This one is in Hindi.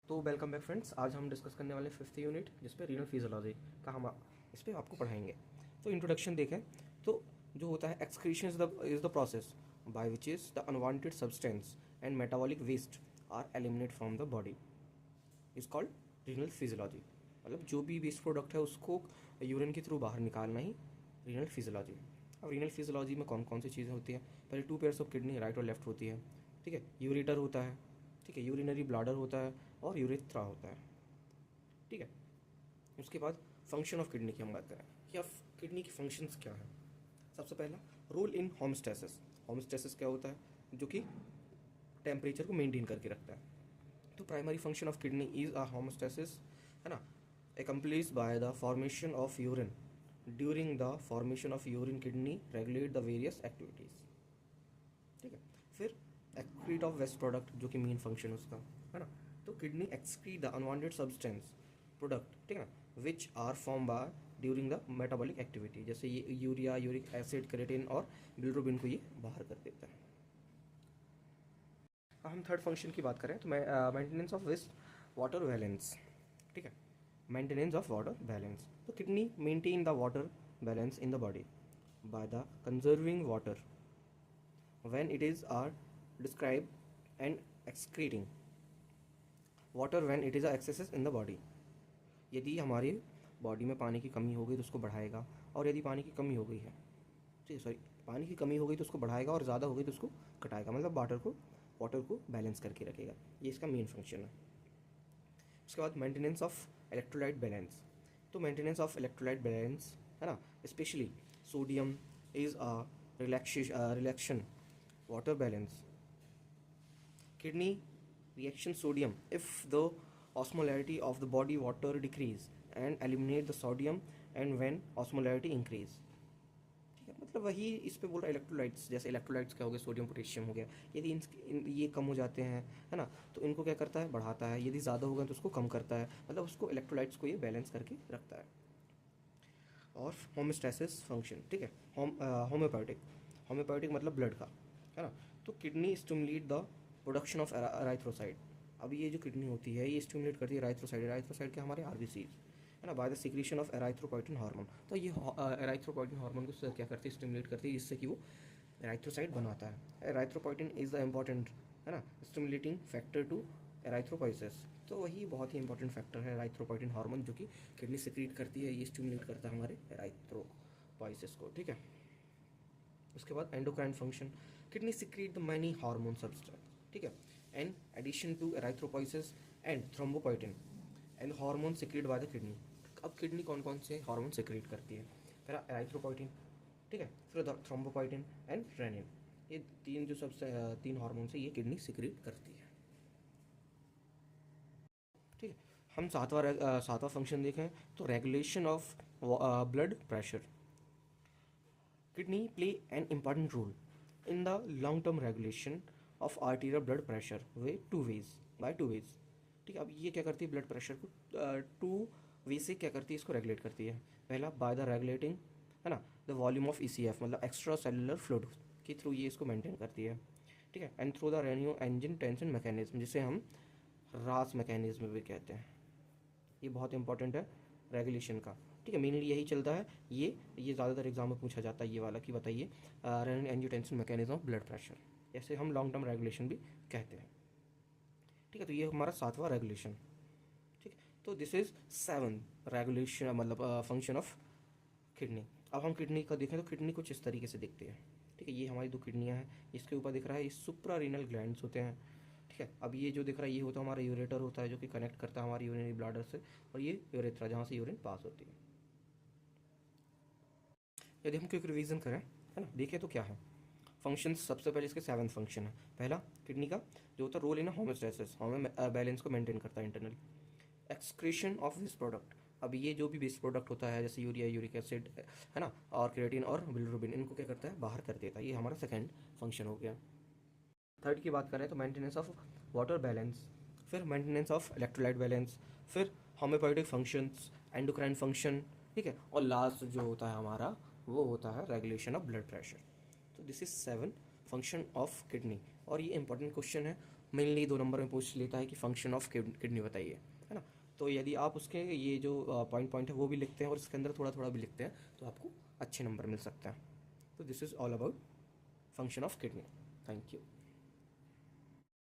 तो वेलकम बैक फ्रेंड्स, आज हम डिस्कस करने वाले 5th यूनिट जिस पे रीनल फिजियोलॉजी का हम इस पे आपको पढ़ाएंगे। तो इंट्रोडक्शन देखें तो जो होता है excretion is the process by which is the unwanted substance and metabolic waste are eliminate from the body is called renal physiology. मतलब जो भी वेस्ट प्रोडक्ट है उसको यूरिन के थ्रू बाहर निकालना ही रीनल फिजियोलॉजी। अब रीनल फिजियोलॉजी में कौन कौन सी चीज़ें होती हैं? पहले 2 पेयर्स ऑफ किडनी राइट और लेफ्ट होती है, ठीक है। यूरेटर होता है, ठीक है। यूरिनरी ब्लाडर होता है और यूरेथ्रा होता है, ठीक है। उसके बाद फंक्शन ऑफ किडनी की हम बात करें कि अब किडनी की फंक्शंस क्या है। सबसे पहला रोल इन होमोस्टेसिस। होमोस्टेसिस क्या होता है? जो कि टेम्परेचर को मेंटेन करके रखता है। तो primary function of kidney is a homeostasis, है ना, accomplished by the formation of urine. During the formation of urine, kidney regulate the various activities, ठीक है। फिर एक्सक्रीट ऑफ वेस्ट प्रोडक्ट जो कि मेन फंक्शन उसका है ना। तो kidney excrete the unwanted substance product, ठीक है ना, which are form by during the metabolic activity. जैसे ये यूरिया, यूरिक एसिड, क्रेटिन और बिलिरुबिन को ये बाहर कर देता है। हम थर्ड फंक्शन की बात करें तो maintenance of waste water balance, ठीक है। मेंटेनेंस ऑफ वाटर बैलेंस, तो kidney maintain the water balance in the body by the conserving water when it is are described and excreting water when it is excesses in the body। यदि हमारी बॉडी में पानी की कमी हो गई तो उसको बढ़ाएगा, और यदि पानी की कमी हो गई है, ठीक है, सॉरी, पानी की कमी हो गई तो उसको बढ़ाएगा और ज़्यादा हो गई तो उसको घटाएगा। मतलब वाटर को बैलेंस करके रखेगा। ये इसका मेन फंक्शन है। उसके बाद मेंटेनेंस ऑफ इलेक्ट्रोलाइट बैलेंस। तो मेंटेनेंस ऑफ इलेक्ट्रोलाइट बैलेंस, है ना, specially sodium is a रिलैक्शन water balance. Kidney reaction sodium if the osmolarity of the body water decrease and eliminate the sodium and when osmolarity increase, ठीक है। मतलब वही इस पे बोल रहा है इलेक्ट्रोलाइट्स। जैसे इलेक्ट्रोलाइट्स क्या हो गया? सोडियम पोटेशियम हो गया। यदि ये कम हो जाते हैं, है ना, तो इनको क्या करता है? बढ़ाता है। यदि ज़्यादा हो गए तो उसको कम करता है। मतलब उसको इलेक्ट्रोलाइट्स को ये बैलेंस करके रखता है। और होमोस्टेसिस फंक्शन, ठीक है। होम्योपैथिक मतलब ब्लड का, है ना। तो kidney stimulate the production of erythrocyte. अब ये जो किडनी होती है ये स्टिमुलेट करती है एराइथ्रोसाइड। एराइथ्रोसाइड क्या? हमारे आरबीसीज, है ना, by the secretion of erythropoietin hormone. तो ये एराइथ्रोपोइटिन हार्मोन को क्या करती है? स्टिमुलेट करती है, जिससे कि वो एराइथ्रोसाइड बनाता है। एराइथ्रोपोइटिन इज द इम्पॉर्टेंट, है ना, स्टिमुलेटिंग फैक्टर टू एराइथ्रोपोइसिस। तो वही बहुत ही इंपॉर्टेंट फैक्टर है एराइथ्रोपोइटिन हार्मोन, जो कि किडनी सिक्रीट करती है। ये स्टिमुलेट करता है हमारे एराइथ्रोपोइसिस को, ठीक है। उसके बाद endocrine function, kidney secrete the many hormone substance, ठीक है, and addition to erythropoiesis and thrombopoietin and hormone secrete by the kidney. अब किडनी कौन कौन से हार्मोन सिक्रीट करती है? पहला एराइथ्रोपोइटिन, ठीक है, फिर थ्रोम्बोपोइटिन एंड रेनिन। ये तीन जो सबसे तीन हार्मोन है ये किडनी सिक्रीट करती है, ठीक है। हम सातवां फंक्शन देखें तो regulation of blood pressure. Kidney play an important role in the long-term regulation of arterial blood pressure by two ways, ठीक है। अब ये क्या करती है? ब्लड प्रेशर को टू वे से क्या करती है? इसको रेगुलेट करती है। पहला बाय द रेगुलेटिंग, है ना, द वॉल्यूम ऑफ ECF मतलब एक्स्ट्रा सेलुलर फ्लूइड के थ्रू ये इसको मेंटेन करती है, ठीक है। And through the renin angiotensin mechanism, जिसे हम रास मैकेनिज्म भी कहते हैं। ये बहुत इंपॉर्टेंट है रेगुलेशन का, ठीक है। मेनली यही चलता है। ये ज़्यादातर एग्जाम में पूछा जाता है ये वाला कि बताइए renin angiotensin mechanism of blood pressure. ऐसे हम लॉन्ग टर्म रेगुलेशन भी कहते हैं, ठीक है। तो ये हमारा सातवां रेगुलेशन, ठीक है। तो दिस इज 7 रेगुलेशन मतलब फंक्शन ऑफ किडनी। अब हम किडनी का देखें तो किडनी कुछ इस तरीके से दिखती है, ठीक है। ये हमारी 2 किडनियाँ हैं। इसके ऊपर दिख रहा है ये सुप्रा रीनल ग्लैंड्स होते हैं, ठीक है। अब ये जो दिख रहा है ये होता है हमारा यूरेटर होता है, जो कि कनेक्ट करता है हमारी यूरिनरी ब्लाडर से, और ये यूरेथ्रा जहाँ से यूरिन पास होती है। यदि हम क्विक रिवीजन करें, है ना, देखें तो क्या है फंक्शंस। सबसे पहले इसके 7 फंक्शन है। पहला किडनी का जो होता है रोल इन होमोस्टेसिस, बैलेंस को मेंटेन करता है internal. Excretion of waste product, अब ये जो भी वेस्ट प्रोडक्ट होता है जैसे यूरिया, यूरिक एसिड, है ना, और क्रिएटिन और बिलिरुबिन, इनको क्या करता है? बाहर कर देता है। ये हमारा सेकेंड फंक्शन हो गया। थर्ड की बात करें तो मेंटेनेंस ऑफ वाटर बैलेंस, फिर मेंटेनेंस ऑफ इलेक्ट्रोलाइट बैलेंस, फिर होम्योपैथिक फंक्शंस, एंडोक्राइन फंक्शन, ठीक है। और लास्ट जो होता है हमारा वो होता है रेगुलेशन ऑफ ब्लड प्रेशर। तो this is 7 function of kidney. और ये इंपॉर्टेंट क्वेश्चन है, मेनली 2 नंबर में पूछ लेता है कि फंक्शन ऑफ किडनी बताइए, है ना। तो यदि आप उसके ये जो पॉइंट है वो भी लिखते हैं और इसके अंदर थोड़ा थोड़ा भी लिखते हैं तो आपको अच्छे नंबर मिल सकते हैं। तो this is all about function of kidney. Thank you.